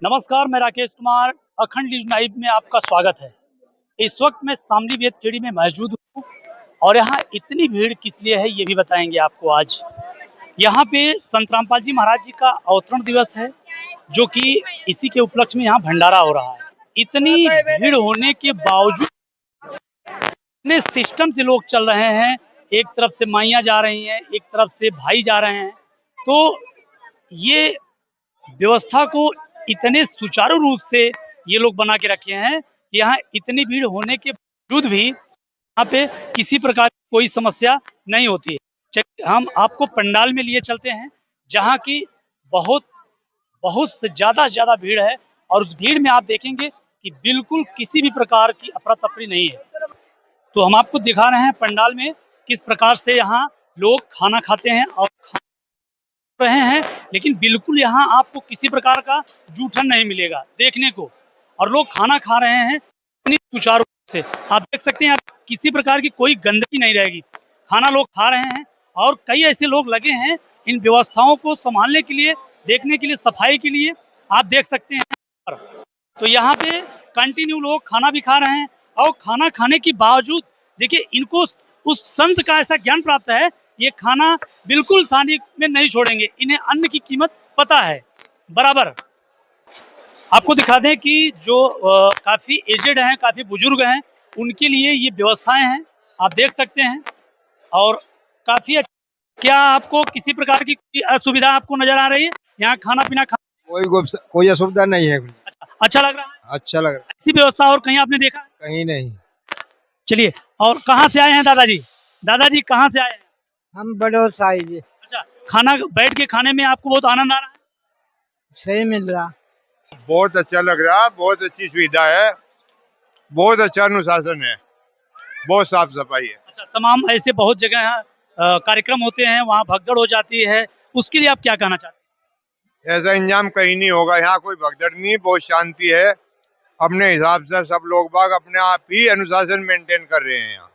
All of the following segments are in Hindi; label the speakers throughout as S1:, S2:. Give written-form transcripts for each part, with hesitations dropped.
S1: नमस्कार, मैं राकेश कुमार। अखंड न्यूज लाइव में आपका स्वागत है। इस वक्त मैं शामली वेद खेड़ी में मौजूद हूँ और यहाँ इतनी भीड़ किस लिए है ये भी बताएंगे आपको। आज यहाँ पे संत रामपाल जी महाराज जी का अवतरण दिवस है, जो कि इसी के उपलक्ष्य में यहाँ भंडारा हो रहा है। इतनी भीड़ होने के बावजूद इतने सिस्टम से लोग चल रहे हैं, एक तरफ से माइयाँ जा रही हैं, एक तरफ से भाई जा रहे हैं, तो ये व्यवस्था को इतने सुचारू रूप से ये लोग बना के रखे हैं कि यहाँ इतनी भीड़ होने के बावजूद भी यहाँ पे किसी प्रकार की कोई समस्या नहीं होती है। चलिए हम आपको पंडाल में लिए चलते हैं, जहाँ की बहुत बहुत से ज्यादा भीड़ है और उस भीड़ में आप देखेंगे कि बिल्कुल किसी भी प्रकार की अफरा तफरी नहीं है। तो हम आपको दिखा रहे हैं पंडाल में किस प्रकार से यहाँ लोग खाना खाते हैं और रहे हैं, लेकिन बिल्कुल यहाँ आपको किसी प्रकार का जूठन नहीं मिलेगा देखने को, और लोग खाना खा रहे हैं इतनी सुचारू रूप से। आप देख सकते हैं किसी प्रकार की कोई गंदगी नहीं रहेगी, खाना लोग खा रहे हैं और कई ऐसे लोग लगे हैं इन व्यवस्थाओं को संभालने के लिए, देखने के लिए, सफाई के लिए। आप देख सकते हैं तो यहाँ पे कंटिन्यू लोग खाना भी खा रहे हैं और खाना खाने के बावजूद देखिए इनको उस संत का ऐसा ज्ञान प्राप्त है, ये खाना बिल्कुल थाली में नहीं छोड़ेंगे, इन्हें अन्न की कीमत पता है बराबर। आपको दिखा दें कि जो काफी एजेड हैं, काफी बुजुर्ग हैं, उनके लिए ये व्यवस्थाएं हैं, आप देख सकते हैं। और काफी क्या आपको किसी प्रकार की असुविधा आपको नजर आ रही है यहाँ खाना पीना
S2: कोई असुविधा नहीं है।
S1: अच्छा लग रहा है? अच्छा लग रहा है। ऐसी व्यवस्था और कहीं आपने देखा?
S2: कहीं नहीं।
S1: चलिए, और कहाँ से आए हैं दादाजी? दादाजी कहाँ से आए हैं?
S2: हम बड़ौद साई जी।
S1: अच्छा, खाना बैठ के खाने में आपको बहुत आनंद आ रहा है?
S2: सही मिल रहा,
S3: बहुत अच्छा लग रहा, बहुत अच्छी सुविधा है, बहुत अच्छा अनुशासन है, बहुत साफ सफाई है।
S1: अच्छा, तमाम ऐसे बहुत जगह कार्यक्रम होते हैं, वहाँ भगदड़ हो जाती है, उसके लिए आप क्या कहना चाहते हैं?
S3: ऐसा इंजाम कहीं नहीं होगा, यहाँ कोई भगदड़ नहीं, बहुत शांति है। अपने हिसाब से सब लोग बाग अपने आप ही अनुशासन मेंटेन कर रहे हैं, यहाँ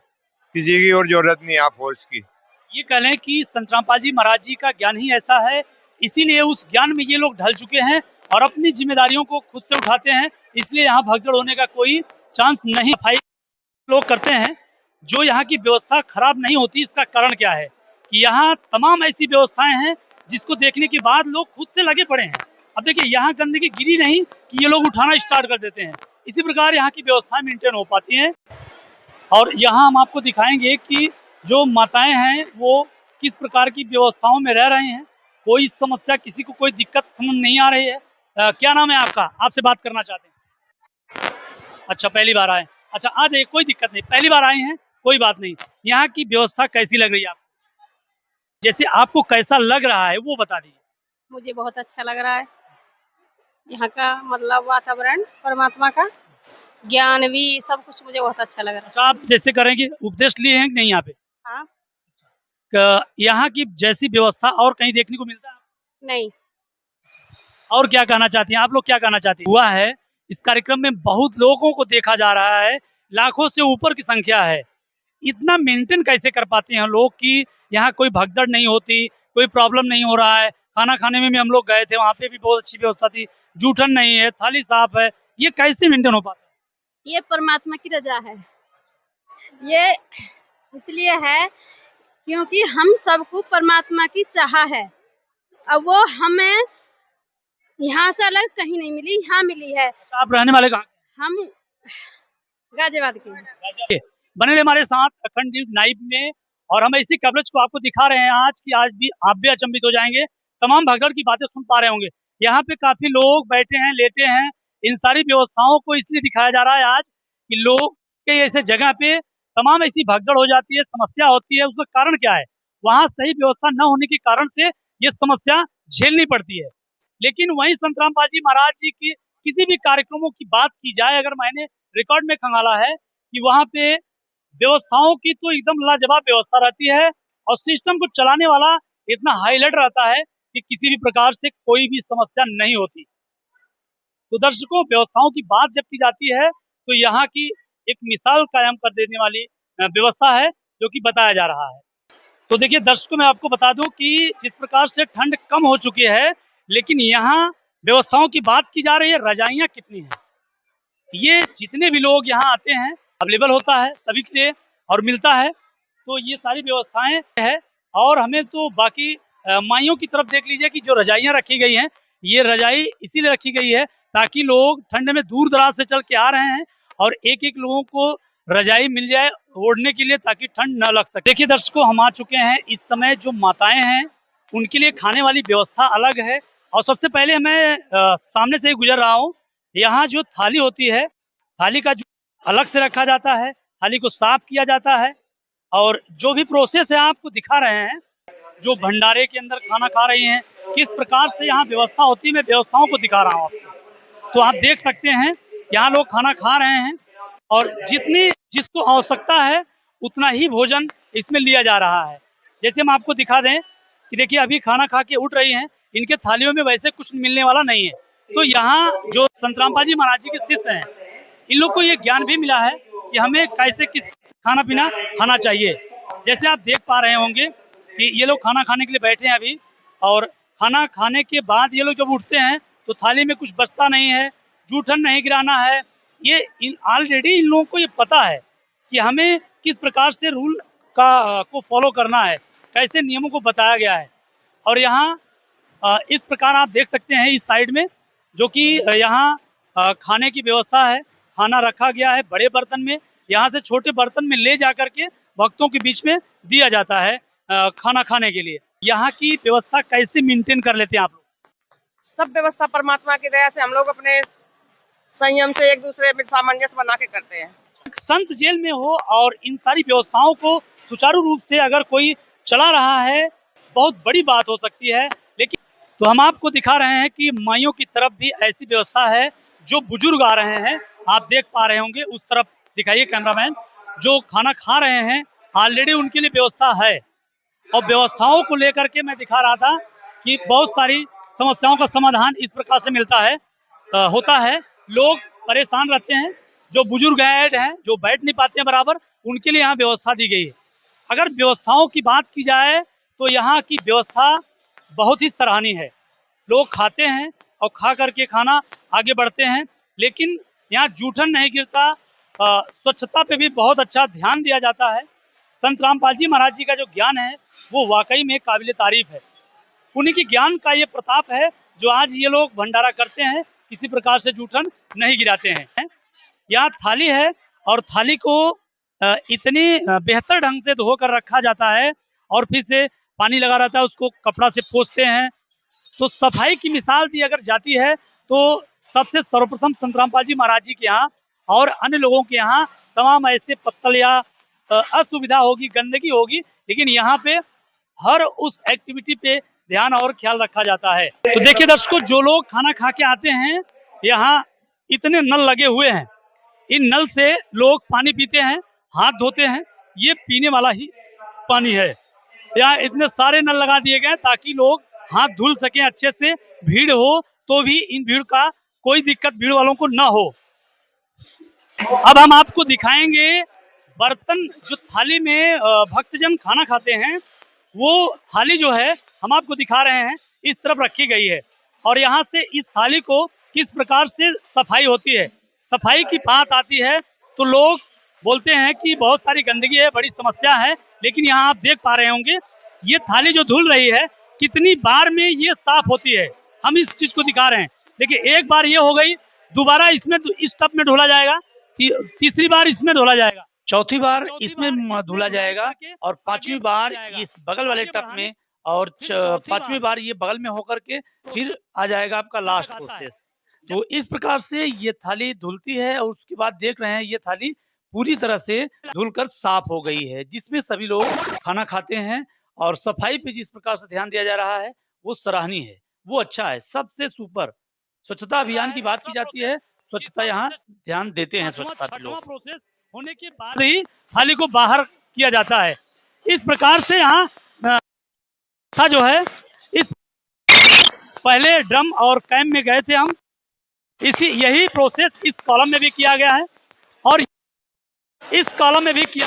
S3: किसी की और जरूरत नहीं है फोर्स की।
S1: ये कह लें कि संत रामपाल जी महाराज जी का ज्ञान ही ऐसा है, इसीलिए उस ज्ञान में ये लोग ढल चुके हैं और अपनी जिम्मेदारियों को खुद से उठाते हैं, इसलिए यहाँ भगदड़ होने का कोई चांस नहीं। सफाई लोग करते हैं, जो यहाँ की व्यवस्था खराब नहीं होती, इसका कारण क्या है कि यहाँ तमाम ऐसी व्यवस्थाएं हैं जिसको देखने के बाद लोग खुद से लगे पड़े हैं। अब देखिए यहाँ गंदगी गिरी नहीं कि ये लोग उठाना स्टार्ट कर देते हैं, इसी प्रकार यहाँ की व्यवस्थाएं मेंटेन हो पाती हैं। और यहाँ हम आपको दिखाएंगे कि जो माताएं हैं वो किस प्रकार की व्यवस्थाओं में रह रहे हैं, कोई समस्या, किसी को कोई दिक्कत समझ नहीं आ रही है। क्या नाम है आपका? आपसे बात करना चाहते हैं। अच्छा, पहली बार आए? अच्छा, आ जाइए, कोई दिक्कत नहीं, पहली बार आए हैं, कोई बात नहीं। यहाँ की व्यवस्था कैसी लग रही है आपको? जैसे आपको कैसा लग रहा है वो बता दीजिए।
S4: मुझे बहुत अच्छा लग रहा है, यहाँ का मतलब वातावरण, परमात्मा का ज्ञान भी, सब कुछ मुझे बहुत अच्छा लग रहा है।
S1: अच्छा, आप जैसे करेंगे उपदेश लिए हैं कि नहीं यहाँ पे?
S4: हाँ।
S1: यहाँ की जैसी व्यवस्था और कहीं देखने को मिलता है?
S4: नहीं।
S1: और क्या कहना चाहती हैं आप लोग? क्या कहना चाहती हैं? हुआ है इस कार्यक्रम में बहुत लोगों को देखा जा रहा है, लाखों से ऊपर की संख्या है। इतना मेंटेन कैसे कर पाते हैं लोग कि यहाँ कोई भगदड़ नहीं होती, कोई प्रॉब्लम नहीं हो रहा है? खाना खाने में भी हम लोग गए थे, वहाँ पे भी बहुत अच्छी व्यवस्था थी, जूठन नहीं है, थाली साफ है। ये कैसे मेंटेन हो पाता है?
S4: ये परमात्मा की रजा है, ये इसलिए है क्योंकि हम सबको परमात्मा की चाह है, अब वो हमें यहाँ से अलग कहीं नहीं मिली, यहाँ मिली है।
S1: आप रहने वाले कहाँ?
S4: हम गाजियाबाद के।
S1: बने रहे हमारे साथ अखंड न्यूज लाइव में, और हम इसी कवरेज को आपको दिखा रहे हैं आज की। आज भी आप भी अचंभित हो जाएंगे, तमाम भगदड़ की बातें सुन पा रहे होंगे। यहाँ पे काफी लोग बैठे हैं, लेटे हैं। इन सारी व्यवस्थाओं को इसलिए दिखाया जा रहा है आज कि लोग के ऐसे जगह पे तमाम ऐसी भगदड़ हो जाती है, समस्या होती है। उसका कारण क्या है? वहाँ सही व्यवस्था न होने के कारण से ये समस्या झेलनी पड़ती है। लेकिन वहीं संत रामपाल जी महाराज जी की किसी भी कार्यक्रमों की बात की जाए, अगर मैंने रिकॉर्ड में खंगाला है कि वहाँ पे व्यवस्थाओं की तो एकदम लाजवाब व्यवस्था रहती है और सिस्टम को चलाने वाला इतना हाईलाइट रहता है कि किसी भी प्रकार से कोई भी समस्या नहीं होती। तो दर्शकों, व्यवस्थाओं की बात जब की जाती है तो यहाँ की एक मिसाल कायम कर देने वाली व्यवस्था है जो कि बताया जा रहा है। तो देखिए दर्शकों, मैं आपको बता दूं कि जिस प्रकार से ठंड कम हो चुकी है, लेकिन यहाँ व्यवस्थाओं की बात की जा रही है, रजाइयाँ कितनी हैं, ये जितने भी लोग यहाँ आते हैं अवेलेबल होता है सभी के लिए और मिलता है। तो ये सारी व्यवस्थाएं है। और हमें तो बाकी माइयों की तरफ देख लीजिए कि जो रजाइयाँ रखी गई हैं, ये रजाई इसीलिए रखी गई है ताकि लोग ठंड में दूर दराज से चल के आ रहे हैं और एक एक लोगों को रजाई मिल जाए ओढ़ने के लिए ताकि ठंड न लग सके। देखिए दर्शकों, हम आ चुके हैं। इस समय जो माताएं हैं उनके लिए खाने वाली व्यवस्था अलग है। और सबसे पहले मैं सामने से ही गुजर रहा हूँ। यहाँ जो थाली होती है, थाली का जो अलग से रखा जाता है, थाली को साफ किया जाता है और जो भी प्रोसेस है आपको दिखा रहे हैं, जो भंडारे के अंदर खाना खा रही हैं, किस प्रकार से यहाँ व्यवस्था होती है, मैं व्यवस्थाओं को दिखा रहा हूँ आपको। तो आप देख सकते हैं यहाँ लोग खाना खा रहे हैं और जितनी जिसको आवश्यकता है उतना ही भोजन इसमें लिया जा रहा है। जैसे हम आपको दिखा दें कि देखिए अभी खाना खा के उठ रही हैं, इनके थालियों में वैसे कुछ मिलने वाला नहीं है। तो यहाँ जो संत रामपाल जी महाराज जी के शिष्य हैं, इन लोग को ये ज्ञान भी मिला है कि हमें कैसे किस खाना पीना खाना चाहिए। जैसे आप देख पा रहे होंगे कि ये लोग खाना खाने के लिए बैठे हैं अभी, और खाना खाने के बाद ये लोग जब उठते हैं तो थाली में कुछ बचता नहीं है, जूठन नहीं गिराना है। ये ऑलरेडी इन लोगों को ये पता है कि हमें किस प्रकार से रूल को फॉलो करना है, कैसे नियमों को बताया गया है। और यहाँ इस प्रकार आप देख सकते हैं इस साइड में जो कि यहाँ खाने की व्यवस्था है, खाना रखा गया है बड़े बर्तन में, यहाँ से छोटे बर्तन में ले जा करके भक्तों के बीच में दिया जाता है खाना खाने के लिए। यहाँ की व्यवस्था कैसे मेंटेन कर लेते हैं आप लोग?
S5: सब व्यवस्था परमात्मा की दया से हम लोग अपने संयम से एक दूसरे में सामंजस्य बना के करते हैं।
S1: संत जेल में हो और इन सारी व्यवस्थाओं को सुचारू रूप से अगर कोई चला रहा है, बहुत बड़ी बात हो सकती है। लेकिन तो हम आपको दिखा रहे हैं कि माइयों की तरफ भी ऐसी व्यवस्था है। जो बुजुर्ग आ रहे हैं, आप देख पा रहे होंगे, उस तरफ दिखाइए कैमरामैन, जो खाना खा रहे हैं ऑलरेडी उनके लिए व्यवस्था है। और व्यवस्थाओं को लेकर के मैं दिखा रहा था कि बहुत सारी समस्याओं का समाधान इस प्रकार से मिलता है, होता है। लोग परेशान रहते हैं, जो बुजुर्ग हैं, जो बैठ नहीं पाते हैं बराबर, उनके लिए यहाँ व्यवस्था दी गई है। अगर व्यवस्थाओं की बात की जाए तो यहाँ की व्यवस्था बहुत ही सराहनीय है। लोग खाते हैं और खा करके खाना आगे बढ़ते हैं, लेकिन यहाँ जूठन नहीं गिरता। स्वच्छता पे भी बहुत अच्छा ध्यान दिया जाता है। संत रामपाल जी महाराज जी का जो ज्ञान है वो वाकई में काबिल तारीफ है। उन्हीं के ज्ञान का ये प्रताप है जो आज ये लोग भंडारा करते हैं, किसी प्रकार से जूठन नहीं गिराते हैं। यहाँ थाली है और थाली को इतनी बेहतर ढंग से धो कर रखा जाता है और फिर से पानी लगा रहता है, उसको कपड़ा से पोंछते हैं। तो सफाई की मिसाल दी अगर जाती है तो सबसे सर्वप्रथम संत रामपाल जी महाराज जी के यहाँ और अन्य लोगों के यहाँ तमाम ऐसे पत्तल या असुविधा होगी, गंदगी होगी, लेकिन यहाँ पे हर उस एक्टिविटी पे ध्यान और ख्याल रखा जाता है। तो देखिए दर्शकों, जो लोग खाना खा के आते हैं, यहाँ इतने नल लगे हुए हैं, इन नल से लोग पानी पीते हैं, हाथ धोते हैं। ये पीने वाला ही पानी है। यहाँ इतने सारे नल लगा दिए गए ताकि लोग हाथ धुल सकें अच्छे से। भीड़ हो तो भी इन भीड़ का कोई दिक्कत भीड़ वालों को ना हो। अब हम आपको दिखाएंगे बर्तन, जो थाली में भक्तजन खाना खाते हैं, वो थाली जो है हम आपको दिखा रहे हैं, इस तरफ रखी गई है। और यहाँ से इस थाली को किस प्रकार से सफाई होती है, सफाई की बात आती है तो लोग बोलते हैं कि बहुत सारी गंदगी है, बड़ी समस्या है। लेकिन यहाँ आप देख पा रहे होंगे ये थाली जो धुल रही है, कितनी बार में ये साफ होती है, हम इस चीज को दिखा रहे हैं। देखिए, एक बार ये हो गई, दोबारा इसमें इस टब में धुला जाएगा, तीसरी बार इसमें धुला जाएगा, चौथी बार इसमें धुला जाएगा और पांचवी बार इस बगल वाले टब में, और पांचवी बार ये बगल में होकर के फिर आ जाएगा आपका लास्ट प्रोसेस। तो इस प्रकार से ये थाली धुलती है और उसके बाद देख रहे हैं ये थाली पूरी तरह से धुलकर साफ हो गई है, जिसमें सभी लोग खाना खाते हैं। और सफाई पे जिस प्रकार से ध्यान दिया जा रहा है वो सराहनीय है, वो अच्छा है, सबसे सुपर। स्वच्छता अभियान की बात की जाती है, स्वच्छता यहाँ ध्यान देते हैं स्वच्छता पे लोग। प्रोसेस होने के बाद ही थाली को बाहर किया जाता है। इस प्रकार से यहाँ जो है, इस पहले ड्रम और कैम में गए थे हम, यही प्रोसेस इस कॉलम में भी किया गया है और इस कॉलम में भी किया।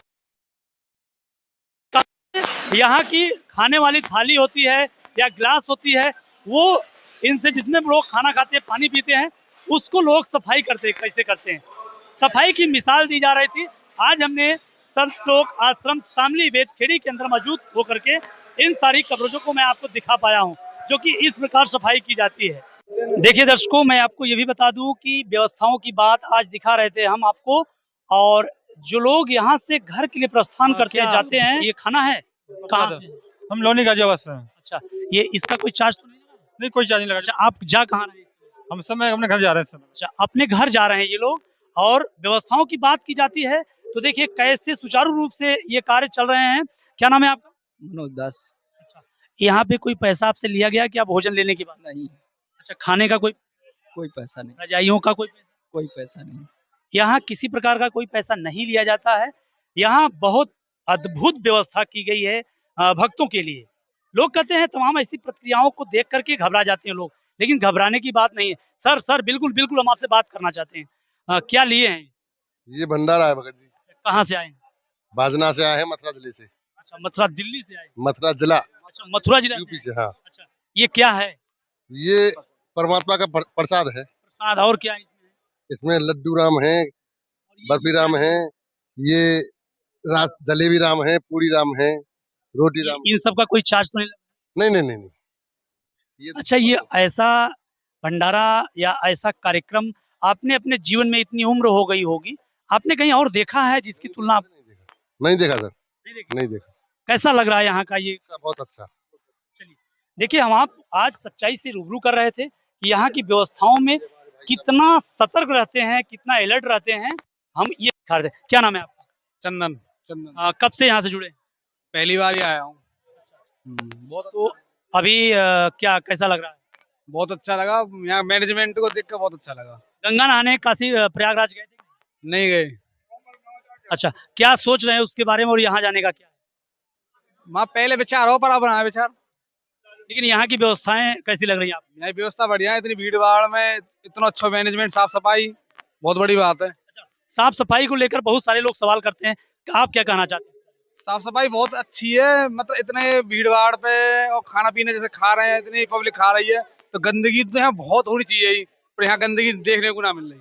S1: यहाँ की खाने वाली थाली होती है या ग्लास होती है, वो इनसे, जिसमें लोग खाना खाते हैं, पानी पीते हैं, उसको लोग सफाई करते हैं, कैसे करते हैं, सफाई की मिसाल दी जा रही थी। आज हमने संत लोक आश्रम शामली वेदखेड़ी के अंदर मौजूद होकर के इन सारी कवरेजों को मैं आपको दिखा पाया हूँ, जो कि इस प्रकार सफाई की जाती है। देखिए दर्शकों, मैं आपको ये भी बता दूं कि व्यवस्थाओं की बात आज दिखा रहे थे हम आपको, और जो लोग यहाँ से घर के लिए प्रस्थान करके जाते हैं, ये खाना है कहाँ से?
S6: हम लोनी गाजियाबाद से हैं।
S1: अच्छा, ये इसका कोई चार्ज तो नहीं लगा?
S6: नहीं, कोई चार्ज नहीं लगा।
S1: अच्छा, आप जा कहाँ रहे हैं?
S6: हम समय अपने घर जा रहे हैं समय।
S1: अच्छा, अपने घर जा रहे हैं ये लोग। और व्यवस्थाओं की बात की जाती है तो देखिए कैसे सुचारू रूप से ये कार्य चल रहे हैं। क्या नाम है आपका?
S2: मनोज दास।
S1: अच्छा, यहाँ पे कोई पैसा आपसे लिया गया क्या भोजन लेने की बात?
S2: नहीं,
S1: अच्छा, खाने का
S2: कोई पैसा नहीं,
S1: रजाइयों का कोई पैसा?
S2: कोई पैसा नहीं।
S1: यहाँ किसी प्रकार का कोई पैसा नहीं लिया जाता है। यहाँ बहुत अद्भुत व्यवस्था की गई है भक्तों के लिए। लोग कहते हैं तमाम ऐसी प्रक्रियाओं को देख करके घबरा जाते हैं लोग, लेकिन घबराने की बात नहीं है। सर बिल्कुल बिल्कुल हम आपसे बात करना चाहते हैं। क्या लिए हैं?
S7: ये भंडारा है भगत जी।
S1: कहाँ से आए हैं?
S7: बाजना से आए हैं, मथुरा जिले से।
S1: अच्छा, मथुरा दिल्ली से आए?
S7: मथुरा जिला,
S1: अच्छा, मथुरा जिला
S7: यूपी
S1: से।
S7: से। हाँ,
S1: अच्छा, ये क्या है?
S7: ये परमात्मा का प्रसाद है।
S1: प्रसाद, और क्या है इसमें?
S7: इसमें लड्डू राम है, बर्फी राम है, ये जलेबी राम है, पूरी राम है, रोटी राम।
S1: इन सब का कोई चार्ज तो नहीं लगता?
S7: नहीं नहीं नहीं नहीं।
S1: अच्छा, ये ऐसा भंडारा या ऐसा कार्यक्रम आपने अपने जीवन में, इतनी उम्र हो गई होगी, आपने कहीं और देखा है जिसकी तुलना आप?
S7: नहीं देखा सर,
S1: नहीं देखी?
S7: नहीं देखा।
S1: कैसा लग रहा है यहाँ का ये?
S7: बहुत अच्छा।
S1: चलिए, देखिए हम आप आज सच्चाई से रूबरू कर रहे थे कि यहाँ की व्यवस्थाओं में कितना सतर्क रहते हैं, कितना अलर्ट रहते हैं, हम ये दिखा रहे थे। क्या नाम है आपका?
S6: चंदन।
S1: कब से यहाँ से जुड़े?
S6: पहली बार ही आया हूँ। बहुत
S1: तो अभी क्या कैसा लग रहा है?
S6: बहुत अच्छा लगा। यहाँ मैनेजमेंट को देख कर बहुत अच्छा लगा।
S1: गंगा नहाने काशी प्रयागराज गए थे?
S6: नहीं गए।
S1: अच्छा, क्या सोच रहे हैं उसके बारे में, और यहाँ जाने का क्या है?
S6: वहाँ पहले विचार हो, पर अब बना विचार।
S1: लेकिन यहाँ की व्यवस्थाएं कैसी लग रही हैं आपको?
S6: यहाँ की व्यवस्था बढ़िया है। इतनी भीड़ भाड़ में इतना अच्छा मैनेजमेंट, साफ सफाई, बहुत बड़ी बात है।
S1: साफ सफाई को लेकर बहुत सारे लोग सवाल करते हैं, आप क्या कहना चाहते हैं?
S6: साफ सफाई बहुत अच्छी है। मतलब इतने भीड़ भाड़ पे और खाना पीना जैसे खा रहे हैं, इतनी पब्लिक खा रही है, तो गंदगी तो यहाँ बहुत होनी चाहिए, पर यहाँ गंदगी देखने को ना मिल रही।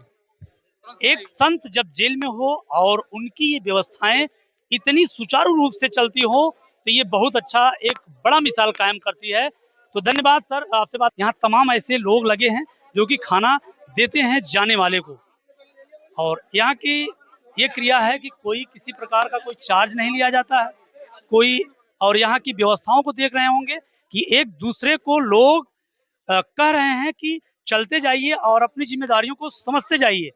S1: एक संत जब जेल में हो और उनकी ये व्यवस्थाएं इतनी सुचारू रूप से चलती हो, तो ये बहुत अच्छा एक बड़ा मिसाल कायम करती है। तो धन्यवाद सर, आपसे बात। यहाँ तमाम ऐसे लोग लगे हैं जो कि खाना देते हैं जाने वाले को, और यहाँ की ये क्रिया है कि कोई किसी प्रकार का कोई चार्ज नहीं लिया जाता है कोई। और यहाँ की व्यवस्थाओं को देख रहे होंगे कि एक दूसरे को लोग कह रहे हैं कि चलते जाइए और अपनी जिम्मेदारियों को समझते जाइए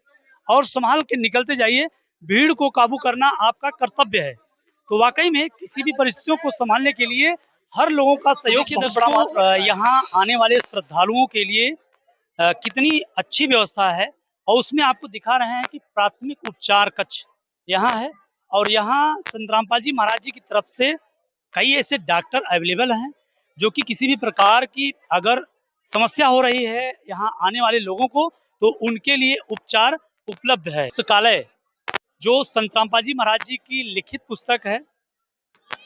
S1: और संभाल के निकलते जाइए, भीड़ को काबू करना आपका कर्तव्य है। तो वाकई में किसी भी परिस्थितियों को संभालने के लिए हर लोगों का सहयोग बहुत बड़ा। यहाँ आने वाले श्रद्धालुओं के लिए कितनी अच्छी व्यवस्था है, और उसमें आपको दिखा रहे हैं कि प्राथमिक उपचार कक्ष यहाँ है, और यहाँ संत रामपाल जी महाराज जी की तरफ से कई ऐसे डॉक्टर अवेलेबल हैं जो कि किसी भी प्रकार की अगर समस्या हो रही है यहाँ आने वाले लोगों को, तो उनके लिए उपचार उपलब्ध है। पुस्तकालय जो संत रामपाल जी महाराज जी की लिखित पुस्तक है,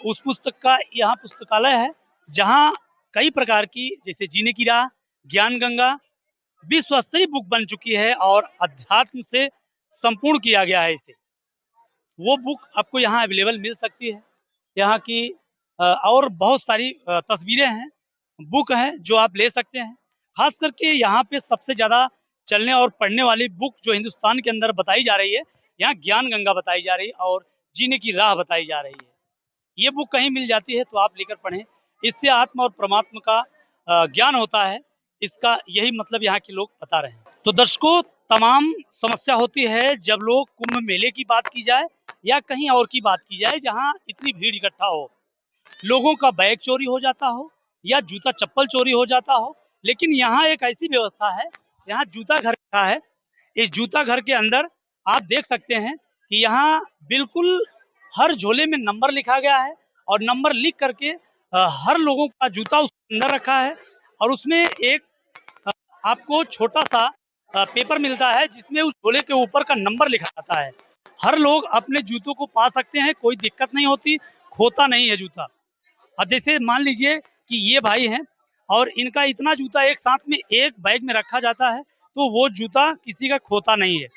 S1: उस पुस्तक का यहाँ पुस्तकालय है, जहाँ कई प्रकार की, जैसे जीने की राह, ज्ञान गंगा विश्व स्तरीय बुक बन चुकी है और अध्यात्म से संपूर्ण किया गया है इसे। वो बुक आपको यहाँ अवेलेबल मिल सकती है। यहाँ की और बहुत सारी तस्वीरें हैं, बुक हैं जो आप ले सकते हैं। खास करके यहाँ पे सबसे ज्यादा चलने और पढ़ने वाली बुक जो हिंदुस्तान के अंदर बताई जा रही है, यहाँ ज्ञान गंगा बताई जा रही है और जीने की राह बताई जा रही है। ये बुक कहीं मिल जाती है तो आप लेकर पढ़ें, इससे आत्मा और परमात्मा का ज्ञान होता है। इसका यही मतलब यहाँ के लोग बता रहे हैं। तो दर्शकों, तमाम समस्या होती है जब लोग कुंभ मेले की बात की जाए या कहीं और की बात की जाए जहाँ इतनी भीड़ इकट्ठा हो, लोगों का बैग चोरी हो जाता हो या जूता चप्पल चोरी हो जाता हो। लेकिन यहाँ एक ऐसी व्यवस्था है, यहाँ जूता घर का है। इस जूता घर के अंदर आप देख सकते हैं कि यहाँ बिल्कुल हर झोले में नंबर लिखा गया है, और नंबर लिख करके हर लोगों का जूता उसके अंदर रखा है, और उसमें एक आपको छोटा सा पेपर मिलता है जिसमें उस झोले के ऊपर का नंबर लिखा जाता है। हर लोग अपने जूतों को पा सकते हैं, कोई दिक्कत नहीं होती, खोता नहीं है जूता। अब जैसे मान लीजिए कि ये भाई हैं, और इनका इतना जूता एक साथ में एक बैग में रखा जाता है, तो वो जूता किसी का खोता नहीं है।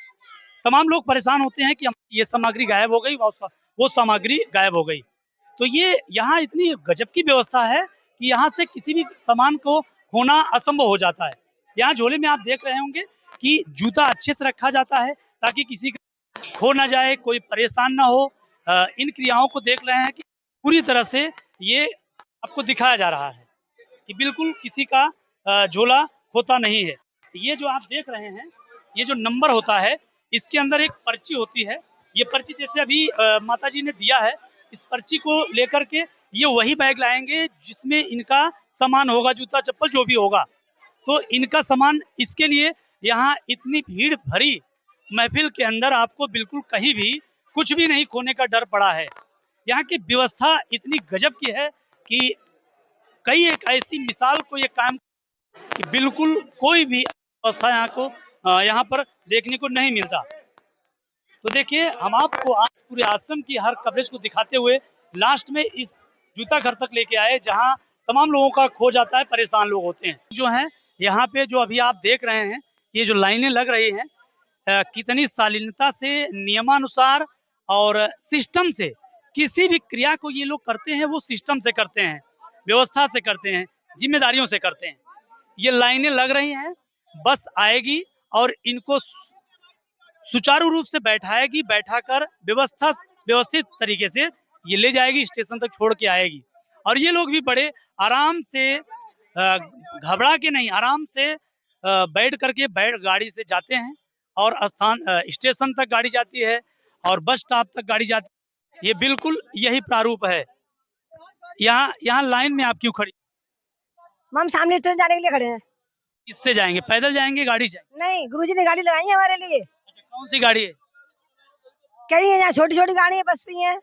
S1: तमाम लोग परेशान होते हैं कि ये सामग्री गायब हो गई, वो सामग्री गायब हो गई। तो ये यहाँ इतनी गजब की व्यवस्था है कि यहाँ से किसी भी सामान को खोना असंभव हो जाता है। यहाँ झोले में आप देख रहे होंगे कि जूता अच्छे से रखा जाता है ताकि किसी का खो ना जाए, कोई परेशान ना हो। इन क्रियाओं को देख रहे हैं कि पूरी तरह से ये आपको दिखाया जा रहा है कि बिल्कुल किसी का झोला खोता नहीं है। ये जो आप देख रहे हैं, ये जो नंबर होता है, इसके अंदर एक पर्ची होती है। ये पर्ची जैसे अभी माताजी ने दिया है, इस पर्ची को लेकर के ये वही बैग लाएंगे जिसमें इनका सामान होगा, जूता चप्पल जो भी होगा। तो इनका सामान, इसके लिए यहाँ इतनी भीड़ भरी महफिल के अंदर आपको बिल्कुल कहीं भी कुछ भी नहीं खोने का डर पड़ा है। यहाँ की व्यवस्था इतनी गजब की है कि कई एक ऐसी मिसाल को ये कायम कि बिल्कुल कोई भी व्यवस्था यहाँ पर देखने को नहीं मिलता। तो देखिए, हम आपको आज पूरे आश्रम की हर कवरेज को दिखाते हुए लास्ट में इस जूता घर तक लेके आए, जहां तमाम लोगों का खो जाता है, परेशान लोग होते हैं। जो है यहाँ पे जो अभी आप देख रहे हैं, ये जो लाइनें लग रही हैं, कितनी शालीनता से, नियमानुसार और सिस्टम से किसी भी क्रिया को ये लोग करते हैं, वो सिस्टम से करते हैं, व्यवस्था से करते हैं, जिम्मेदारियों से करते हैं। ये लाइनें लग रही हैं, बस आएगी और इनको सुचारू रूप से बैठाएगी, बैठाकर व्यवस्थित तरीके से ये ले जाएगी, स्टेशन तक छोड़ के आएगी। और ये लोग भी बड़े आराम से, घबरा के नहीं, आराम से बैठ करके गाड़ी से जाते हैं और स्टेशन तक गाड़ी जाती है और बस स्टॉप तक गाड़ी जाती है। ये बिल्कुल यही प्रारूप है। यहाँ लाइन में आप क्यों खड़ी?
S8: हम सामने स्टेशन जाने के लिए खड़े हैं।
S1: किससे जाएंगे? पैदल जाएंगे, गाड़ी जाएंगे?
S8: नहीं, गुरुजी ने गाड़ी लगाई है हमारे लिए।
S1: अच्छा, कौन सी गाड़ी है?
S8: कई है, यहाँ छोटी छोटी गाड़ी है, बस भी है।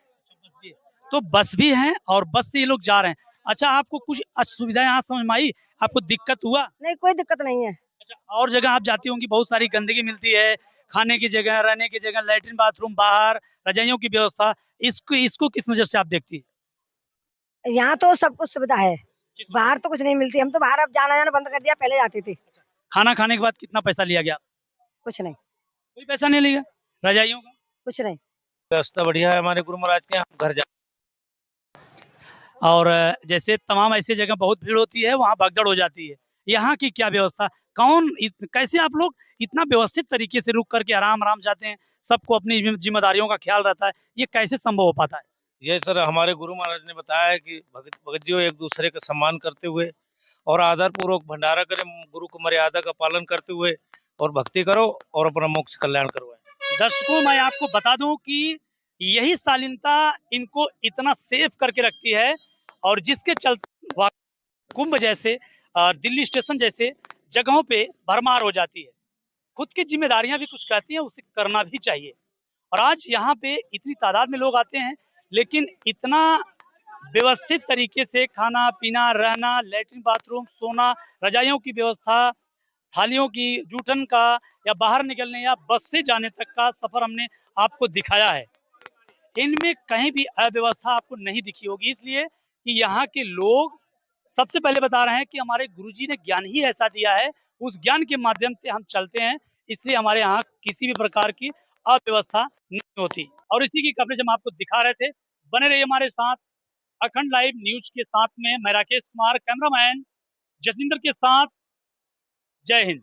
S1: तो बस भी है और बस से ये लोग जा रहे हैं। अच्छा, आपको कुछ असुविधा यहाँ समझ में आई? आपको दिक्कत हुआ?
S8: नहीं, कोई दिक्कत नहीं है।
S1: अच्छा, और जगह आप जाती होंगी, बहुत सारी गंदगी मिलती है, खाने की जगह, रहने की जगह, लैट्रिन बाथरूम बाहर, रजाइयों की व्यवस्था, इसको किस नजर से आप देखती है?
S8: यहाँ तो सब कुछ सुविधा है, बाहर तो कुछ नहीं मिलती। हम तो बाहर अब जाना बंद कर दिया, पहले जाते थे।
S1: खाना खाने के बाद कितना पैसा लिया गया?
S8: कुछ नहीं।
S1: कोई पैसा नहीं लिया? रजाइयों का
S8: कुछ नहीं।
S9: व्यवस्था बढ़िया है हमारे गुरु महाराज के, हम घर जा।
S1: और जैसे तमाम ऐसी जगह बहुत भीड़ होती है, वहाँ भगदड़ हो जाती है। यहाँ की क्या व्यवस्था, कैसे आप लोग इतना व्यवस्थित तरीके से रुक करके आराम जाते हैं? सबको अपनी जिम्मेदारियों का ख्याल रहता है, ये कैसे संभव हो पाता है?
S9: ये सर हमारे गुरु महाराज ने बताया है कि भगत जी एक दूसरे का सम्मान करते हुए और आदर पूर्वक भंडारा करें, गुरु को मर्यादा का पालन करते हुए और भक्ति करो और अपना मोक्ष कल्याण करवाएं।
S1: दर्शकों, मैं आपको बता दूं कि यही शालीनता इनको इतना सेफ करके रखती है और जिसके चलते कुंभ जैसे दिल्ली स्टेशन जैसे जगहों पे भरमार हो जाती है। खुद की जिम्मेदारियां भी कुछ कहती हैं, उसे करना भी चाहिए। और आज यहाँ पे इतनी तादाद में लोग आते हैं, लेकिन इतना व्यवस्थित तरीके से खाना पीना, रहना, लैट्रिन बाथरूम, सोना, रजाइयों की व्यवस्था, थालियों की, जूठन का, या बाहर निकलने या बस से जाने तक का सफर हमने आपको दिखाया है। इनमें कहीं भी अव्यवस्था आपको नहीं दिखी होगी, इसलिए कि यहाँ के लोग सबसे पहले बता रहे हैं कि हमारे गुरुजी ने ज्ञान ही ऐसा दिया है, उस ज्ञान के माध्यम से हम चलते हैं, इसलिए हमारे यहाँ किसी भी प्रकार की अव्यवस्था नहीं होती। और इसी की कवरेज हम आपको दिखा रहे थे। बने रहिए हमारे साथ अखंड लाइव न्यूज के साथ में। मैं राकेश कुमार, कैमरामैन जसिंदर के साथ। जय हिंद।